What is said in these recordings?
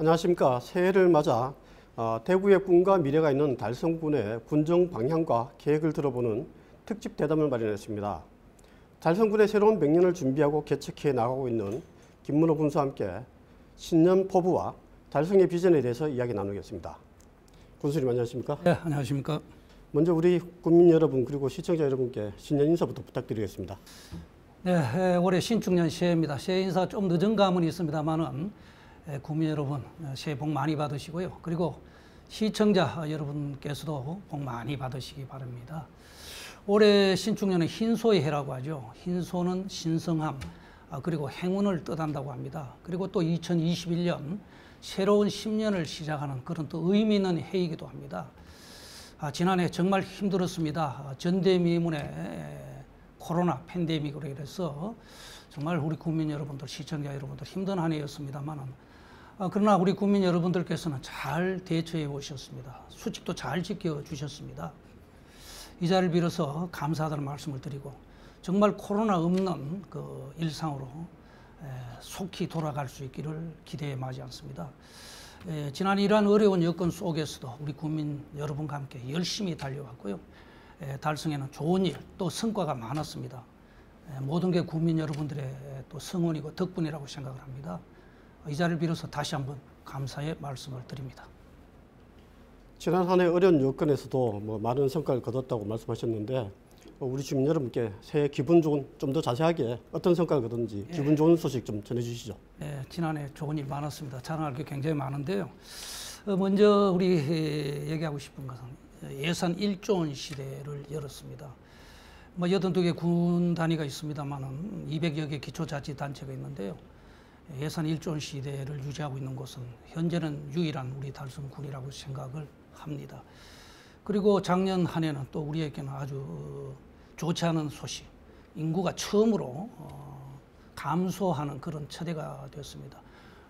안녕하십니까. 새해를 맞아 대구의 꿈과 미래가 있는 달성군의 군정 방향과 계획을 들어보는 특집 대담을 마련했습니다. 달성군의 새로운 100년을 준비하고 개척해 나가고 있는 김문호 군수와 함께 신년 포부와 달성의 비전에 대해서 이야기 나누겠습니다. 군수님 안녕하십니까? 네, 안녕하십니까? 먼저 우리 국민 여러분 그리고 시청자 여러분께 신년 인사부터 부탁드리겠습니다. 네, 올해 신축년 새해입니다. 새해 인사 좀 늦은 감은 있습니다만은 국민 여러분 새해 복 많이 받으시고요. 그리고 시청자 여러분께서도 복 많이 받으시기 바랍니다. 올해 신축년은 흰소의 해라고 하죠. 흰소는 신성함 그리고 행운을 뜻한다고 합니다. 그리고 또 2021년 새로운 10년을 시작하는 그런 또 의미 있는 해이기도 합니다. 지난해 정말 힘들었습니다. 전대미문의 코로나 팬데믹으로 인해서 정말 우리 국민 여러분들, 시청자 여러분들 힘든 한 해였습니다만 그러나 우리 국민 여러분들께서는 잘 대처해 오셨습니다. 수칙도 잘 지켜주셨습니다. 이 자리를 빌어서 감사하다는 말씀을 드리고 정말 코로나 없는 그 일상으로 속히 돌아갈 수 있기를 기대해 마지 않습니다. 지난 이러한 어려운 여건 속에서도 우리 국민 여러분과 함께 열심히 달려왔고요. 달성에는 좋은 일, 또 성과가 많았습니다. 모든 게 국민 여러분들의 또 성원이고 덕분이라고 생각을 합니다. 이 자리를 빌어서 다시 한번 감사의 말씀을 드립니다. 지난 한 해 어려운 여건에서도 많은 성과를 거뒀다고 말씀하셨는데 우리 주민 여러분께 새해 기분 좋은, 좀 더 자세하게 어떤 성과를 거뒀는지 기분 좋은 소식 좀 전해주시죠. 네, 지난해 좋은 일 많았습니다. 자랑할 게 굉장히 많은데요. 먼저 우리 얘기하고 싶은 것은 예산 1조 원 시대를 열었습니다. 82개 군 단위가 있습니다만 200여 개 기초자치단체가 있는데요. 예산 1조 원 시대를 유지하고 있는 곳은 현재는 유일한 우리 달성군이라고 생각을 합니다. 그리고 작년 한 해는 또 우리에게는 아주 좋지 않은 소식, 인구가 처음으로 감소하는 그런 첫 해가 되었습니다.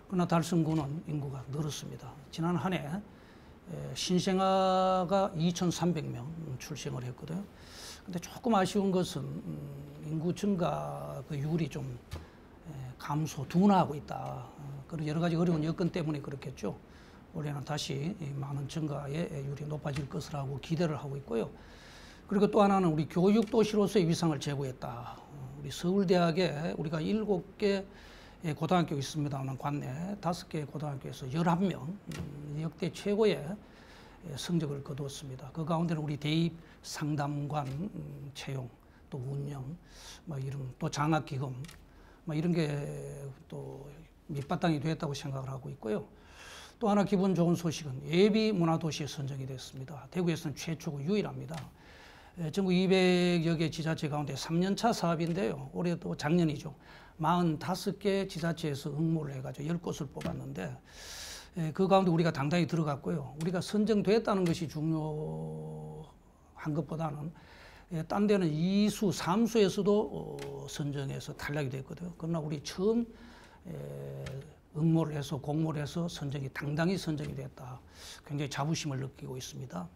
그러나 달성군은 인구가 늘었습니다. 지난 한 해 신생아가 2,300명 출생을 했거든요. 근데 조금 아쉬운 것은 인구 증가 그 율이 좀 감소, 둔화하고 있다. 그런 여러 가지 어려운 여건 때문에 그렇겠죠. 올해는 다시 많은 증가의 율이 높아질 것이라고 기대를 하고 있고요. 그리고 또 하나는 우리 교육 도시로서의 위상을 제고했다. 우리 서울대학에 우리가 7개 고등학교 있습니다만 관내 5개 고등학교에서 11명 역대 최고의 성적을 거두었습니다. 그 가운데는 우리 대입 상담관 채용, 또 운영, 이런 또 장학기금 이런 게 또 밑바탕이 되었다고 생각을 하고 있고요. 또 하나 기분 좋은 소식은 예비 문화도시에 선정이 됐습니다. 대구에서는 최초고 유일합니다. 전국 200여 개 지자체 가운데 3년차 사업인데요. 올해도 작년이죠. 45개 지자체에서 응모를 해가지고 10곳을 뽑았는데 그 가운데 우리가 당당히 들어갔고요. 우리가 선정됐다는 것이 중요한 것보다는 딴 데는 2수, 3수에서도 선정해서 탈락이 됐거든요. 그러나 우리 처음 응모를 해서 공모를 해서 당당히 선정이 됐다. 굉장히 자부심을 느끼고 있습니다.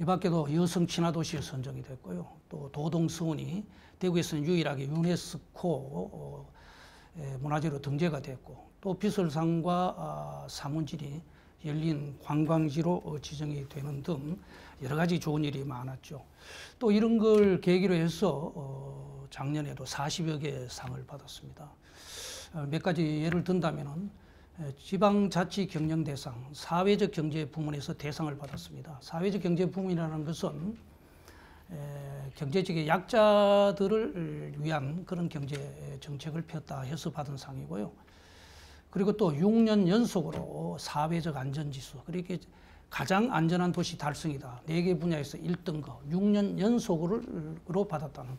이 밖에도 여성 친화도시에 선정이 됐고요. 또 도동서원이 대구에서는 유일하게 유네스코 문화재로 등재가 됐고 또 비설산과 사문진이 열린 관광지로 지정이 되는 등 여러 가지 좋은 일이 많았죠. 또 이런 걸 계기로 해서 작년에도 40여 개 상을 받았습니다. 몇 가지 예를 든다면은 지방자치경영대상, 사회적 경제 부문에서 대상을 받았습니다. 사회적 경제 부문이라는 것은 경제적인 약자들을 위한 그런 경제 정책을 폈다 해서 받은 상이고요. 그리고 또 6년 연속으로 사회적 안전지수, 그렇게 가장 안전한 도시 달성이다. 4개 분야에서 1등급, 6년 연속으로 받았다는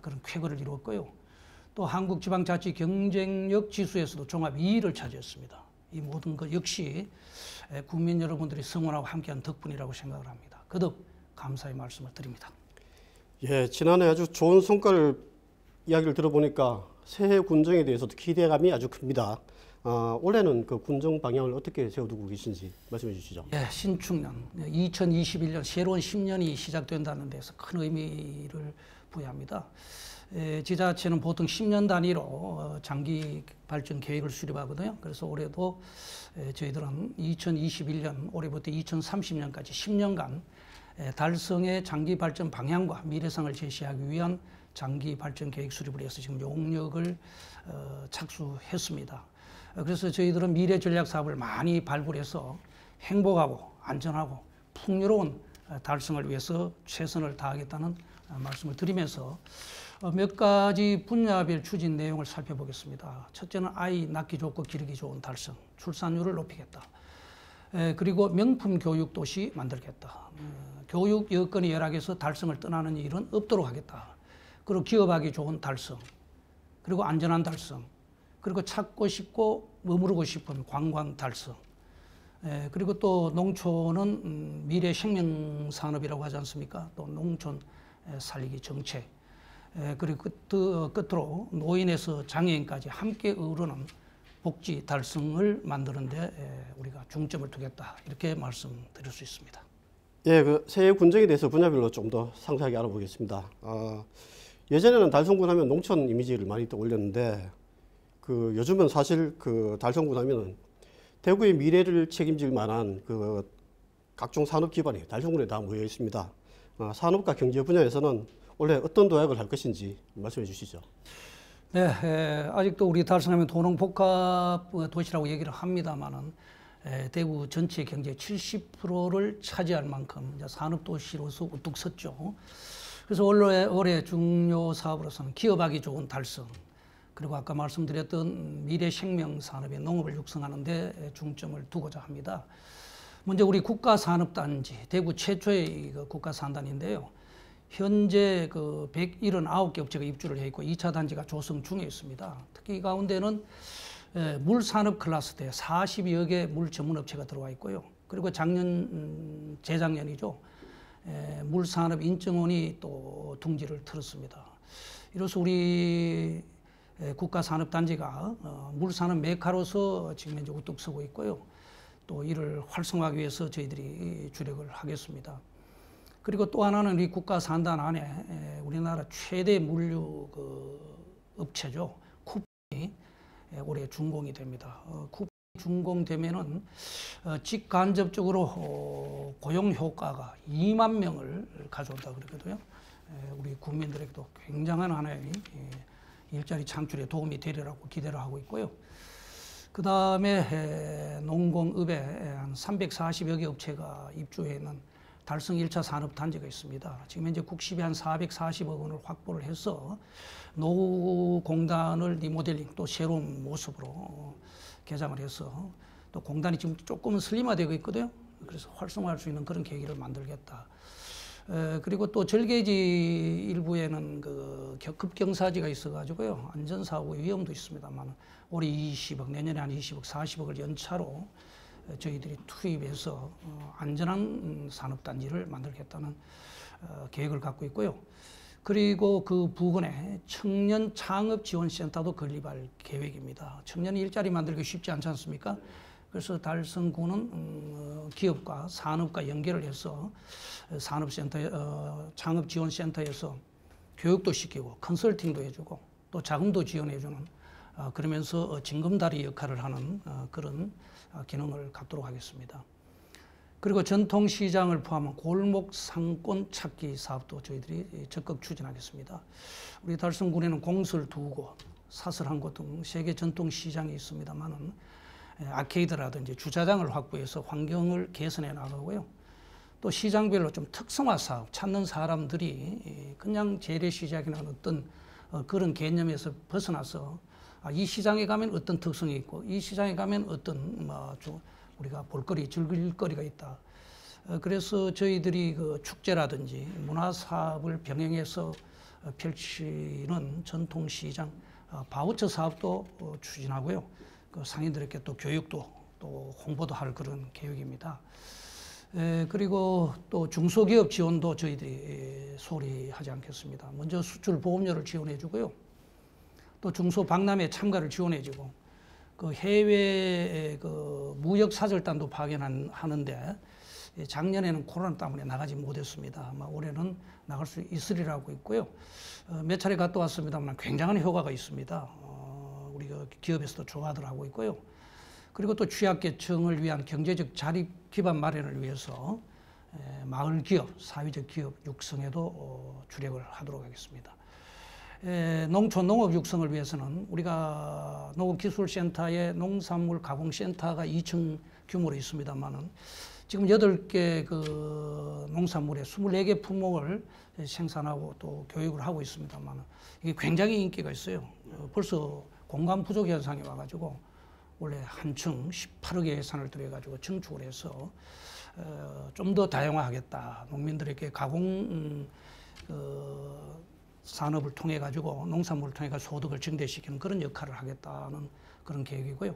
그런 쾌거를 이루었고요. 또 한국지방자치 경쟁력 지수에서도 종합 2위를 차지했습니다. 이 모든 것 역시 국민 여러분들이 성원하고 함께한 덕분이라고 생각을 합니다. 거듭 감사의 말씀을 드립니다. 예, 지난해 아주 좋은 성과를 이야기를 들어보니까 새해 군정에 대해서도 기대감이 아주 큽니다. 올해는 그 군정 방향을 어떻게 세워두고 계신지 말씀해 주시죠. 예, 신축년 2021년 새로운 10년이 시작된다는 데서 큰 의미를 부여합니다. 지자체는 보통 10년 단위로 장기 발전 계획을 수립하거든요. 그래서 올해도 저희들은 2021년 올해부터 2030년까지 10년간 달성의 장기 발전 방향과 미래상을 제시하기 위한 장기 발전 계획 수립을 해서 지금 용역을 착수했습니다. 그래서 저희들은 미래 전략 사업을 많이 발굴해서 행복하고 안전하고 풍요로운 달성을 위해서 최선을 다하겠다는 말씀을 드리면서 몇 가지 분야별 추진 내용을 살펴보겠습니다. 첫째는 아이 낳기 좋고 기르기 좋은 달성, 출산율을 높이겠다. 그리고 명품 교육 도시 만들겠다. 교육 여건이 열악해서 달성을 떠나는 일은 없도록 하겠다. 그리고 기업하기 좋은 달성, 그리고 안전한 달성, 그리고 찾고 싶고 머무르고 싶은 관광 달성. 그리고 또 농촌은 미래 생명 산업이라고 하지 않습니까? 또 농촌 살리기 정책. 그리고 끝으로 노인에서 장애인까지 함께 어우르는 복지 달성을 만드는 데 우리가 중점을 두겠다. 이렇게 말씀드릴 수 있습니다. 예, 그 새해 군정에 대해서 분야별로 좀 더 상세하게 알아보겠습니다. 예전에는 달성군 하면 농촌 이미지를 많이 떠올렸는데 그 요즘은 사실 그 달성군 하면은 대구의 미래를 책임질 만한 그 각종 산업 기반이 달성군에 다 모여 있습니다. 산업과 경제 분야에서는 올해 어떤 도약을 할 것인지 말씀해 주시죠. 네, 아직도 우리 달성하면 도농복합 도시라고 얘기를 합니다만은 대구 전체 경제 70%를 차지할 만큼 산업도시로서 우뚝 섰죠. 그래서 올해 중요 사업으로서는 기업하기 좋은 달성, 그리고 아까 말씀드렸던 미래 생명 산업의 농업을 육성하는 데 중점을 두고자 합니다. 먼저 우리 국가산업단지, 대구 최초의 국가산단인데요. 현재 그 179개 업체가 입주를 해 있고 2차 단지가 조성 중에 있습니다. 특히 이 가운데는 물산업 클러스터에 40여 개 물 전문 업체가 들어와 있고요. 그리고 재작년이죠. 물산업 인증원이 또 둥지를 틀었습니다. 이로써 우리 국가산업단지가 물산업 메카로서 지금 현재 우뚝 서고 있고요. 또 이를 활성화하기 위해서 저희들이 주력을 하겠습니다. 그리고 또 하나는 이 국가산단 안에 우리나라 최대 물류 업체죠. 쿠팡이 올해 준공이 됩니다. 쿠팡이 준공되면은 직간접적으로 고용 효과가 2만 명을 가져온다 그러거든요. 우리 국민들에게도 굉장한 하나의 일자리 창출에 도움이 되리라고 기대를 하고 있고요. 그 다음에 농공업에 한 340여 개 업체가 입주해 있는 달성 1차 산업단지가 있습니다. 지금 현재 국십이 한 440억 원을 확보를 해서 노후공단을 리모델링 또 새로운 모습으로 개장을 해서 또 공단이 지금 조금은 슬림화되고 있거든요. 그래서 활성화할 수 있는 그런 계기를 만들겠다. 그리고 또 절개지 일부에는 그 급경사지가 있어가지고요. 안전사고 위험도 있습니다만 올해 20억, 내년에 한 20억, 40억을 연차로 저희들이 투입해서 안전한 산업단지를 만들겠다는 계획을 갖고 있고요. 그리고 그 부근에 청년 창업지원센터도 건립할 계획입니다. 청년 일자리 만들기 쉽지 않지 않습니까? 그래서 달성군은 기업과 산업과 연결을 해서 산업센터, 창업지원센터에서 교육도 시키고 컨설팅도 해주고 또 자금도 지원해주는 그러면서 징검다리 역할을 하는 그런 기능을 갖도록 하겠습니다. 그리고 전통시장을 포함한 골목 상권 찾기 사업도 저희들이 적극 추진하겠습니다. 우리 달성군에는 공설 2곳, 사설 1곳 등 세계 전통시장이 있습니다만은 아케이드라든지 주차장을 확보해서 환경을 개선해 나가고요. 또 시장별로 좀 특성화 사업 찾는 사람들이 그냥 재래시장이나 어떤 그런 개념에서 벗어나서 이 시장에 가면 어떤 특성이 있고 이 시장에 가면 어떤 우리가 볼거리, 즐길 거리가 있다. 그래서 저희들이 그 축제라든지 문화사업을 병행해서 펼치는 전통시장 바우처 사업도 추진하고요. 그 상인들에게 또 교육도 또 홍보도 할 그런 계획입니다. 그리고 또 중소기업 지원도 저희들이 소홀히 하지 않겠습니다. 먼저 수출 보험료를 지원해 주고요. 또 중소박람회 참가를 지원해 주고 그 해외 그 무역 사절단도 파견하는데 작년에는 코로나 때문에 나가지 못했습니다. 아마 올해는 나갈 수 있으리라고 있고요. 몇 차례 갔다 왔습니다만 굉장한 효과가 있습니다. 우리가 기업에서도 좋아들 하고 있고요. 그리고 또 취약계층을 위한 경제적 자립 기반 마련을 위해서 마을 기업, 사회적 기업 육성에도 주력을 하도록 하겠습니다. 농촌 농업 육성을 위해서는 우리가 농업기술센터에 농산물 가공센터가 2층 규모로 있습니다만은 지금 8개 그 농산물의 24개 품목을 생산하고 또 교육을 하고 있습니다만은 이게 굉장히 인기가 있어요. 벌써 공간 부족 현상이 와가지고 원래 한 층 18억의 예산을 들여가지고 증축을 해서 좀 더 다양화하겠다. 농민들에게 가공 산업을 통해 가지고 농산물을 통해 가지고 소득을 증대시키는 그런 역할을 하겠다는 그런 계획이고요.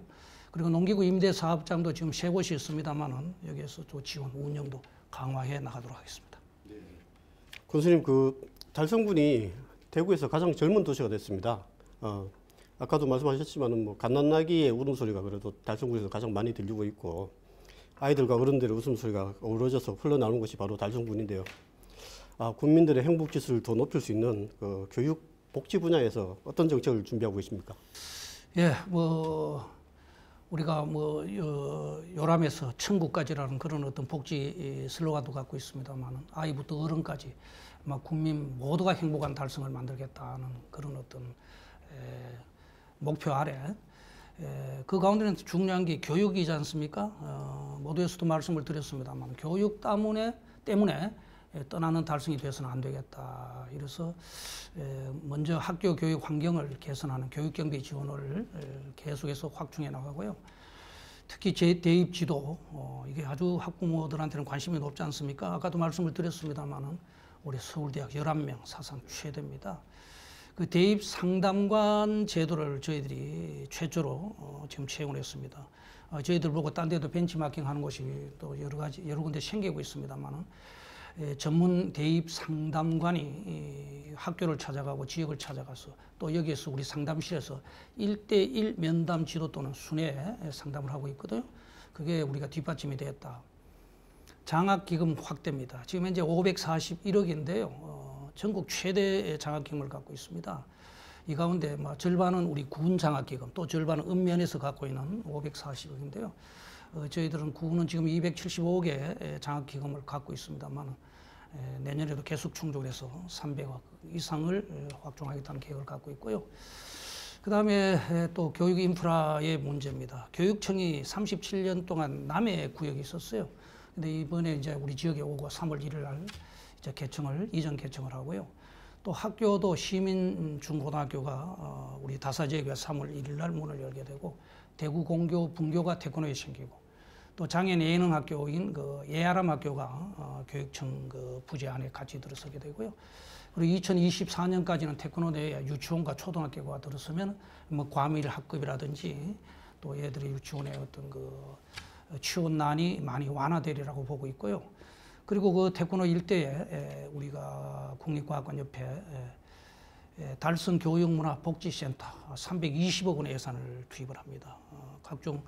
그리고 농기구 임대 사업장도 지금 3곳이 있습니다만은 여기에서 또 지원 운영도 강화해 나가도록 하겠습니다. 네. 군수님, 그 달성군이 대구에서 가장 젊은 도시가 됐습니다. 아까도 말씀하셨지만은 뭐 갓난아기의 울음소리가 그래도 달성군에서 가장 많이 들리고 있고 아이들과 어른들의 웃음소리가 어우러져서 흘러나오는 것이 바로 달성군인데요. 국민들의 행복 지수를 더 높일 수 있는 그 교육 복지 분야에서 어떤 정책을 준비하고 계십니까? 예, 우리가 요람에서 천국까지라는 그런 어떤 복지 슬로건도 갖고 있습니다만은 아이부터 어른까지 국민 모두가 행복한 달성을 만들겠다는 그런 어떤 목표 아래 그 가운데는 중요한 게 교육이지 않습니까? 모두에서도 말씀을 드렸습니다만 교육 때문에 떠나는 달성이 돼서는 안 되겠다. 이래서 먼저 학교 교육 환경을 개선하는 교육 경비 지원을 계속해서 확충해 나가고요. 특히 대입 지도 이게 아주 학부모들한테는 관심이 높지 않습니까? 아까도 말씀을 드렸습니다만은 우리 서울대학 11명 사상 최대입니다. 그 대입 상담관 제도를 저희들이 최초로 지금 채용을 했습니다. 저희들 보고 딴 데도 벤치마킹 하는 곳이 또 여러 군데 생기고 있습니다만은 전문 대입 상담관이 학교를 찾아가고 지역을 찾아가서 또 여기에서 우리 상담실에서 1대1 면담 지도 또는 순회 상담을 하고 있거든요. 그게 우리가 뒷받침이 되었다. 장학기금 확대입니다. 지금 현재 541억인데요. 전국 최대의 장학기금을 갖고 있습니다. 이 가운데 절반은 우리 군 장학기금, 또 절반은 읍면에서 갖고 있는 540억인데요. 저희들은 구는 지금 275억의 장학기금을 갖고 있습니다만 내년에도 계속 충족해서 300억 이상을 확충하겠다는 계획을 갖고 있고요. 그 다음에 또 교육 인프라의 문제입니다. 교육청이 37년 동안 남해 구역이 있었어요. 근데 이번에 이제 우리 지역에 오고 3월 1일 날 이제 이전 개청을 하고요. 또 학교도 시민 중고등학교가 우리 다사지역에 3월 1일 날 문을 열게 되고 대구 공교 분교가 태권도에 생기고 또 장애인 예능학교인 그 예아람 학교가 교육청 그 부재 안에 같이 들어서게 되고요. 그리고 2024년까지는 태권도 내에 유치원과 초등학교가 들어서면 과밀 학급이라든지 또 얘들의 유치원의 어떤 그 취원난이 많이 완화되리라고 보고 있고요. 그리고 그 태권도 일대에 우리가 국립과학관 옆에 달성 교육문화복지센터 320억 원의 예산을 투입을 합니다. 각종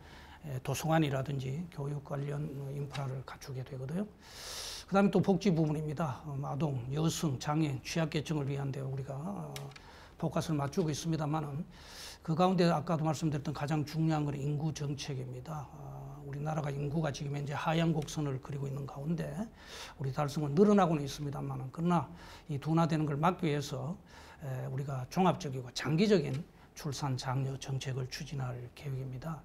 도서관이라든지 교육 관련 인프라를 갖추게 되거든요. 그 다음에 또 복지 부분입니다. 아동, 여성, 장애인, 취약계층을 위한 데 우리가 포커스를 맞추고 있습니다만은 그 가운데 아까도 말씀드렸던 가장 중요한 건 인구 정책입니다. 우리나라가 인구가 지금 현재 하향 곡선을 그리고 있는 가운데 우리 달성은 늘어나고는 있습니다만 그러나 이 둔화되는 걸 막기 위해서 우리가 종합적이고 장기적인 출산 장려 정책을 추진할 계획입니다.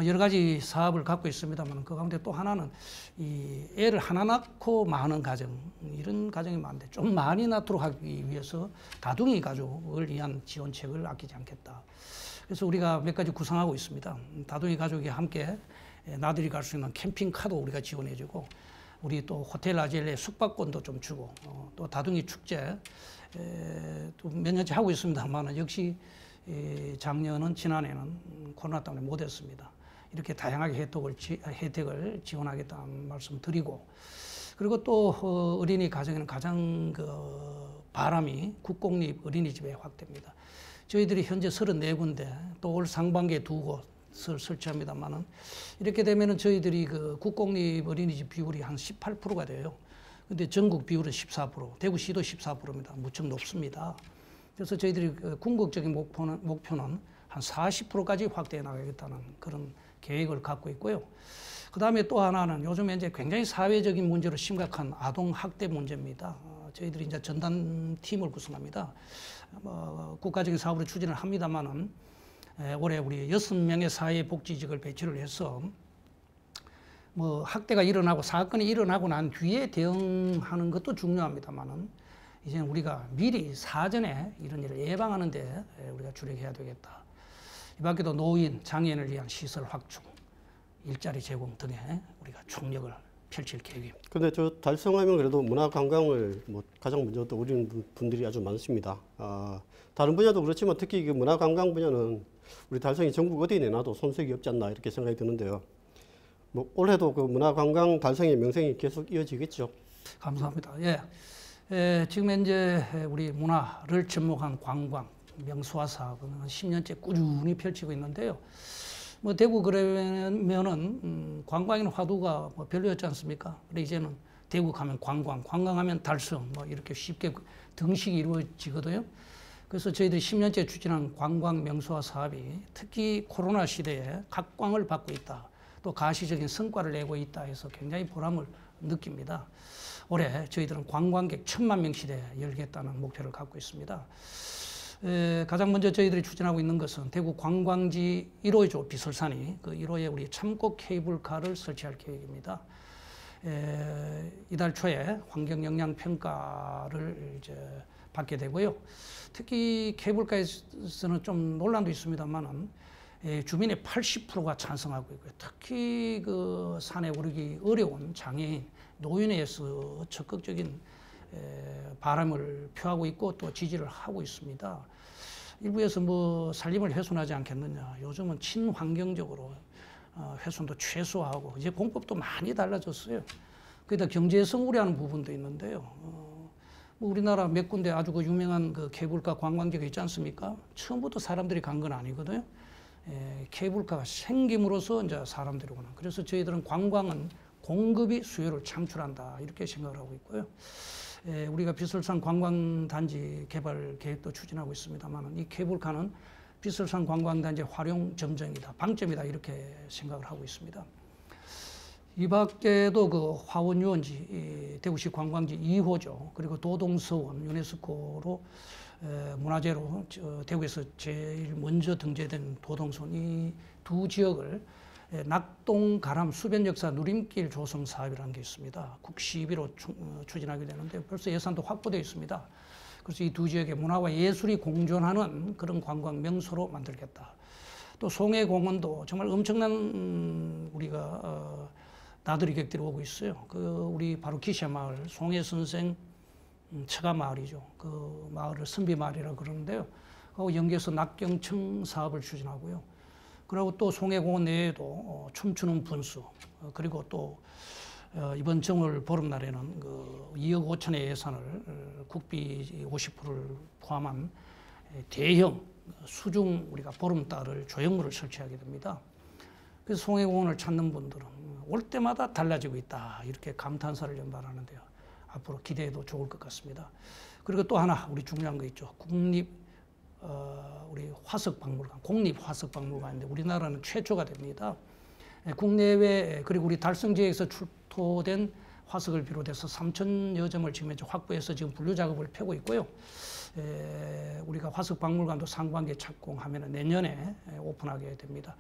여러 가지 사업을 갖고 있습니다만 그 가운데 또 하나는 이 애를 하나 낳고 많은 가정 이런 가정이 많은데 좀 많이 낳도록 하기 위해서 다둥이 가족을 위한 지원책을 아끼지 않겠다. 그래서 우리가 몇 가지 구상하고 있습니다. 다둥이 가족이 함께 나들이 갈 수 있는 캠핑카도 우리가 지원해주고 우리 또 호텔 아젤레 숙박권도 좀 주고 또 다둥이 축제 또 몇 년째 하고 있습니다만 역시 작년은 지난해는 코로나 때문에 못했습니다. 이렇게 다양하게 혜택을 지원하겠다는 말씀 드리고 그리고 또 어린이 가정에는 가장 그 바람이 국공립 어린이집의 확대입니다. 저희들이 현재 34군데 또 올 상반기에 2곳 설치합니다만은 이렇게 되면은 저희들이 그 국공립 어린이집 비율이 한 18%가 돼요. 근데 전국 비율은 14%, 대구시도 14%입니다. 무척 높습니다. 그래서 저희들이 그 궁극적인 목표는 한 40%까지 확대해 나가겠다는 그런 계획을 갖고 있고요. 그 다음에 또 하나는 요즘 이제 굉장히 사회적인 문제로 심각한 아동 학대 문제입니다. 저희들이 이제 전담팀을 구성합니다. 국가적인 사업으로 추진을 합니다만은 올해 우리 6명의 사회복지직을 배치를 해서 뭐 학대가 일어나고 사건이 일어나고 난 뒤에 대응하는 것도 중요합니다만은 이제는 우리가 미리 사전에 이런 일을 예방하는 데 우리가 주력해야 되겠다. 이 밖에도 노인, 장애인을 위한 시설 확충, 일자리 제공 등에 우리가 총력을 펼칠 계획입니다. 근데 저 달성하면 그래도 문화관광을 뭐 가장 먼저 떠올리는 분들이 아주 많습니다. 다른 분야도 그렇지만 특히 그 문화관광 분야는 우리 달성이 전국 어디에 내놔도 손색이 없지 않나 이렇게 생각이 드는데요. 뭐 올해도 그 문화관광 달성의 명성이 계속 이어지겠죠. 감사합니다. 예, 지금 현재 우리 문화를 접목한 관광 명소화 사업은 한 10년째 꾸준히 펼치고 있는데요. 뭐 대구 그러면은 관광인 화두가 뭐 별로였지 않습니까? 근데 이제는 대구 가면 관광하면 달성 뭐 이렇게 쉽게 등식이 이루어지거든요. 그래서 저희들이 10년째 추진한 관광 명소화 사업이 특히 코로나 시대에 각광을 받고 있다. 또 가시적인 성과를 내고 있다 해서 굉장히 보람을 느낍니다. 올해 저희들은 관광객 1000만 명 시대에 열겠다는 목표를 갖고 있습니다. 가장 먼저 저희들이 추진하고 있는 것은 대구 관광지 1호이죠. 비설산이 그 1호에 우리 참고 케이블카를 설치할 계획입니다. 이달 초에 환경 영향 평가를 이제 받게 되고요. 특히 케이블카에서는 좀 논란도 있습니다만은 주민의 80%가 찬성하고 있고요. 특히 그 산에 오르기 어려운 장애인, 노인에 의해서 적극적인 바람을 표하고 있고 또 지지를 하고 있습니다. 일부에서 뭐 산림을 훼손하지 않겠느냐. 요즘은 친환경적으로 훼손도 최소화하고 이제 공법도 많이 달라졌어요. 거기다 경제성 우려하는 부분도 있는데요. 뭐 우리나라 몇 군데 아주 그 유명한 그 케이블카 관광지가 있지 않습니까? 처음부터 사람들이 간 건 아니거든요. 케이블카가 생김으로써 이제 사람들이 오는. 그래서 저희들은 관광은 공급이 수요를 창출한다 이렇게 생각을 하고 있고요. 우리가 비설산 관광단지 개발 계획도 추진하고 있습니다만 이 케이블카는 비설산 관광단지 활용 점정이다, 방점이다 이렇게 생각을 하고 있습니다. 이 밖에도 그 화원유원지 대구시 관광지 2호죠. 그리고 도동서원 유네스코로 문화재로 대구에서 제일 먼저 등재된 도동서원 이 두 지역을 낙동 가람 수변 역사 누림길 조성 사업이라는 게 있습니다. 국시비로 추진하게 되는데 벌써 예산도 확보되어 있습니다. 그래서 이 두 지역의 문화와 예술이 공존하는 그런 관광 명소로 만들겠다. 또 송해공원도 정말 엄청난 우리가 나들이 객들이 오고 있어요. 그 우리 바로 기시아 마을 송해 선생 처가 마을이죠. 그 마을을 선비 마을이라고 그러는데요. 그하고 연계해서 낙경청 사업을 추진하고요. 그리고 또 송해공원 내에도 춤추는 분수 그리고 또 이번 정월 보름날에는 그 2억 5천의 예산을 국비 50%를 포함한 대형 수중 우리가 보름달을 조형물을 설치하게 됩니다. 그래서 송해공원을 찾는 분들은 올 때마다 달라지고 있다 이렇게 감탄사를 연발하는데요. 앞으로 기대해도 좋을 것 같습니다. 그리고 또 하나 우리 중요한 거 있죠. 우리 화석박물관, 공립화석박물관인데 우리나라는 최초가 됩니다. 국내외 그리고 우리 달성지역에서 출토된 화석을 비롯해서 3,000여 점을 지금 확보해서 지금 분류 작업을 펴고 있고요. 우리가 화석박물관도 상반기에 착공하면 내년에 오픈하게 됩니다.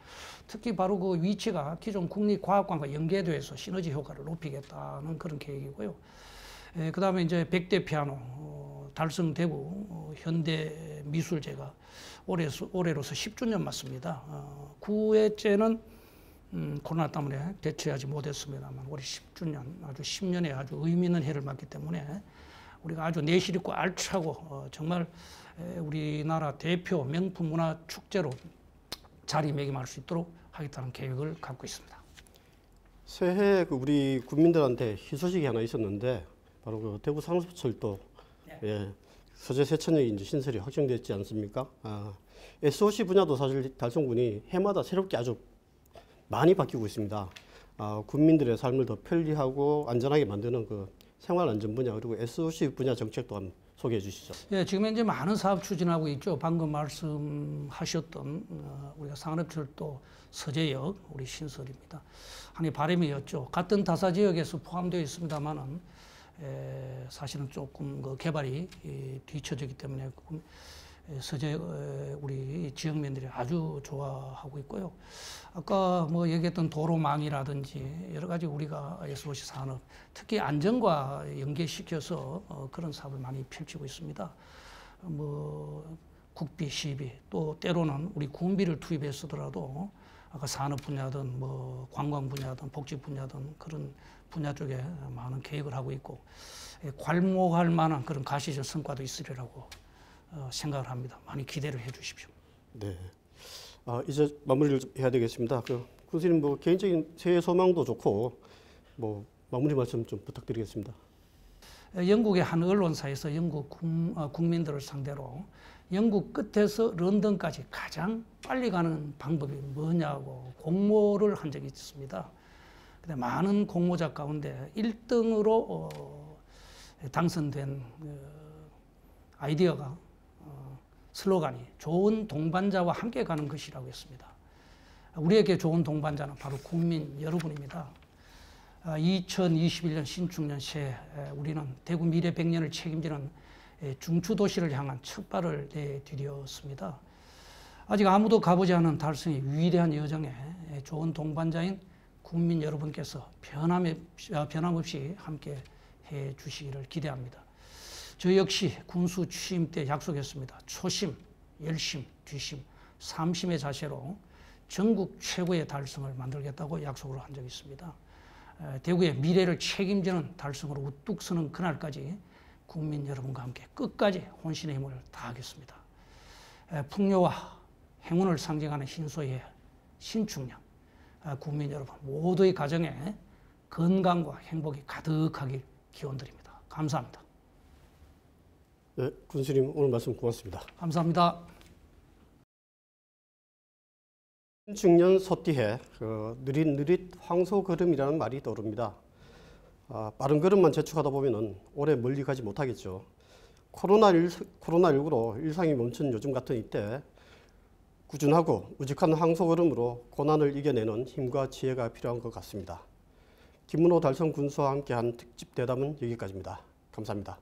특히 바로 그 위치가 기존 국립과학관과 연계돼서 시너지 효과를 높이겠다는 그런 계획이고요. 그 다음에 이제 백대 피아노, 달성 대구 현대미술제가 올해로서 10주년 맞습니다. 9회째는 코로나 때문에 대체하지 못했습니다만 올해 10주년, 아주 10년에 아주 의미 있는 해를 맞기 때문에 우리가 아주 내실 있고 알차고 정말 우리나라 대표 명품 문화 축제로 자리매김할 수 있도록 하겠다는 계획을 갖고 있습니다. 새해 그 우리 국민들한테 희소식이 하나 있었는데 바로 그 대구 상습철도 예, 서재 세천역이 이제 신설이 확정됐지 않습니까? SOC 분야도 사실 달성군이 해마다 새롭게 아주 많이 바뀌고 있습니다. 국민들의 삶을 더 편리하고 안전하게 만드는 그 생활 안전 분야 그리고 SOC 분야 정책도 한번 소개해 주시죠. 예, 지금 현재 많은 사업 추진하고 있죠. 방금 말씀하셨던 우리가 산업철도 서재역 우리 신설입니다. 하나의 바람이었죠. 같은 타사 지역에서 포함되어 있습니다만은 사실은 조금 그 개발이 뒤처지기 때문에 서재 우리 지역민들이 아주 좋아하고 있고요. 아까 뭐 얘기했던 도로망이라든지 여러 가지 우리가 SOC 산업, 특히 안전과 연계시켜서 그런 사업을 많이 펼치고 있습니다. 뭐 국비, 시비, 또 때로는 우리 군비를 투입해 쓰더라도 아까 산업 분야든 뭐 관광 분야든 복지 분야든 그런 분야 쪽에 많은 계획을 하고 있고 괄목할 만한 그런 가시적 성과도 있으리라고 생각을 합니다. 많이 기대를 해 주십시오. 네. 이제 마무리를 좀 해야 되겠습니다. 군수님 뭐 개인적인 새해 소망도 좋고 뭐 마무리 말씀 좀 부탁드리겠습니다. 영국의 한 언론사에서 영국 국민들을 상대로 영국 끝에서 런던까지 가장 빨리 가는 방법이 뭐냐고 공모를 한 적이 있습니다. 근데 많은 공모자 가운데 1등으로 당선된 아이디어가 슬로건이 좋은 동반자와 함께 가는 것이라고 했습니다. 우리에게 좋은 동반자는 바로 국민 여러분입니다. 2021년 신축년 새해 우리는 대구 미래 100년을 책임지는 중추도시를 향한 첫 발을 내디뎠습니다. 아직 아무도 가보지 않은 달성의 위대한 여정에 좋은 동반자인 국민 여러분께서 변함없이 함께 해 주시기를 기대합니다. 저 역시 군수 취임 때 약속했습니다. 초심, 열심, 뒤심, 삼심의 자세로 전국 최고의 달성을 만들겠다고 약속을 한 적이 있습니다. 대구의 미래를 책임지는 달성으로 우뚝 서는 그날까지 국민 여러분과 함께 끝까지 혼신의 힘을 다하겠습니다. 풍요와 행운을 상징하는 흰소의 신축년, 국민 여러분 모두의 가정에 건강과 행복이 가득하길 기원드립니다. 감사합니다. 네, 군수님 오늘 말씀 고맙습니다. 감사합니다. 신축년 소띠해 느릿느릿 황소걸음이라는 말이 떠오릅니다. 빠른 걸음만 재촉하다 보면 오래 멀리 가지 못하겠죠. 코로나19로 일상이 멈춘 요즘 같은 이때 꾸준하고 우직한 황소걸음으로 고난을 이겨내는 힘과 지혜가 필요한 것 같습니다. 김문호 달성 군수와 함께한 특집 대담은 여기까지입니다. 감사합니다.